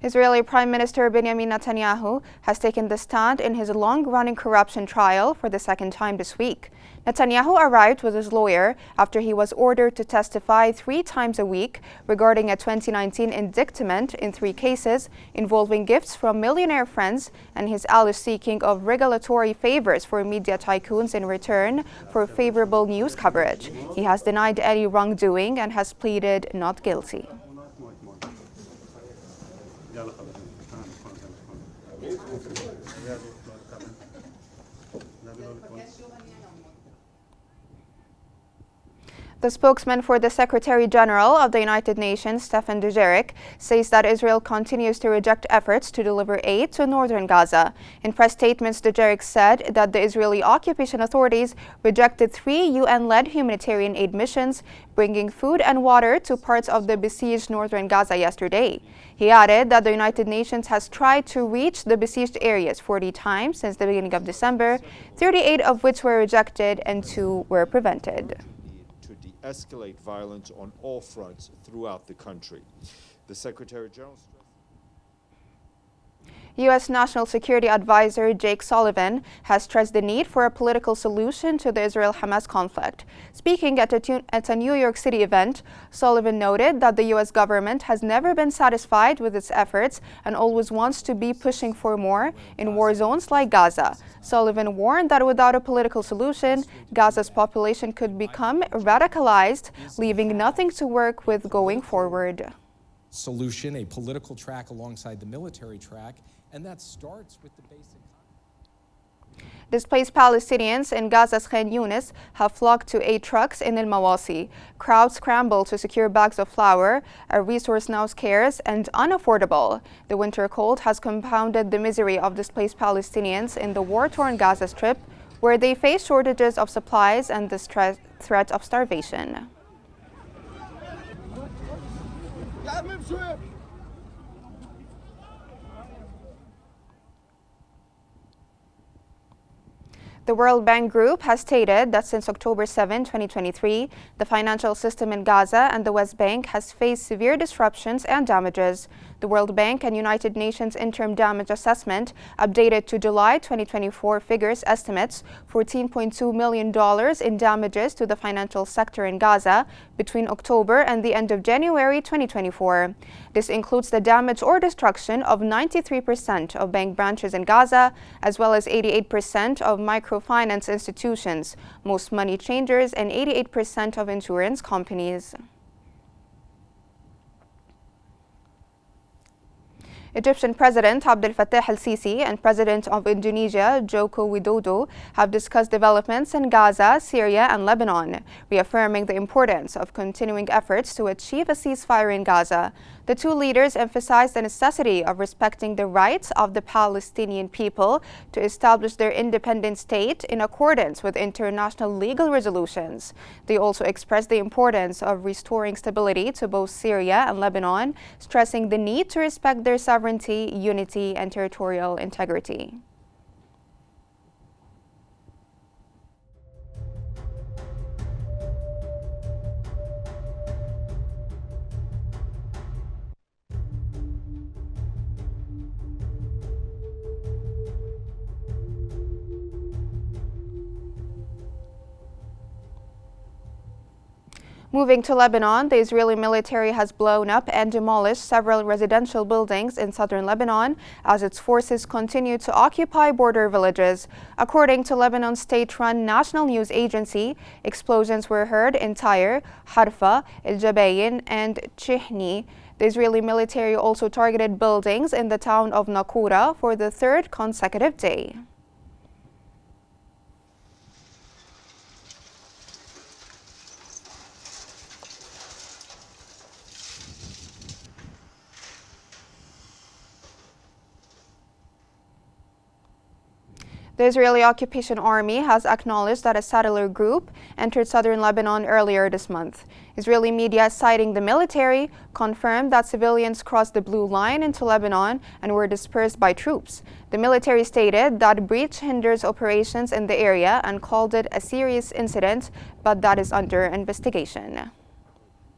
Israeli Prime Minister Benjamin Netanyahu has taken the stand in his long-running corruption trial for the second time this week. Netanyahu arrived with his lawyer after he was ordered to testify 3 times a week regarding a 2019 indictment in 3 cases involving gifts from millionaire friends and his alleged seeking of regulatory favors for media tycoons in return for favorable news coverage. He has denied any wrongdoing and has pleaded not guilty. The spokesman for the Secretary General of the United Nations, Stefan Dujarric, says that Israel continues to reject efforts to deliver aid to northern Gaza. In press statements, Dujarric said that the Israeli occupation authorities rejected 3 UN-led humanitarian aid missions, bringing food and water to parts of the besieged northern Gaza yesterday. He added that the United Nations has tried to reach the besieged areas 40 times since the beginning of December, 38 of which were rejected and 2 were prevented. Escalate violence on all fronts throughout the country. The Secretary General. U.S. National Security Advisor Jake Sullivan has stressed the need for a political solution to the Israel-Hamas conflict. Speaking at a New York City event, Sullivan noted that the U.S. government has never been satisfied with its efforts and always wants to be pushing for more in war zones like Gaza. Sullivan warned that without a political solution, Gaza's population could become radicalized, leaving nothing to work with going forward. Solution, a political track alongside the military track, and that starts with the basic. Displaced Palestinians in Gaza's Qnews have flocked to 8 trucks in El Mawasi. Crowds scramble to secure bags of flour, a resource now scarce and unaffordable. The winter cold has compounded the misery of displaced Palestinians in the war-torn Gaza Strip, where they face shortages of supplies and the threat of starvation. The World Bank Group has stated that since October 7, 2023, the financial system in Gaza and the West Bank has faced severe disruptions and damages. The World Bank and United Nations Interim Damage Assessment, updated to July 2024 figures, estimates $14.2 million in damages to the financial sector in Gaza between October and the end of January 2024. This includes the damage or destruction of 93% of bank branches in Gaza, as well as 88% of microfinance institutions, most money changers, and 88% of insurance companies. Egyptian President Abdel Fattah el-Sisi and President of Indonesia Joko Widodo have discussed developments in Gaza, Syria, and Lebanon, reaffirming the importance of continuing efforts to achieve a ceasefire in Gaza. The 2 leaders emphasized the necessity of respecting the rights of the Palestinian people to establish their independent state in accordance with international legal resolutions. They also expressed the importance of restoring stability to both Syria and Lebanon, stressing the need to respect their sovereignty, unity, and territorial integrity. Moving to Lebanon, the Israeli military has blown up and demolished several residential buildings in southern Lebanon as its forces continue to occupy border villages. According to Lebanon's state-run national news agency, explosions were heard in Tyre, Harfa, El Jabayin, and Chihni. The Israeli military also targeted buildings in the town of Nakura for the 3rd consecutive day. The Israeli occupation army has acknowledged that a settler group entered southern Lebanon earlier this month. Israeli media, citing the military, confirmed that civilians crossed the blue line into Lebanon and were dispersed by troops. The military stated that breach hinders operations in the area and called it a serious incident, but that is under investigation.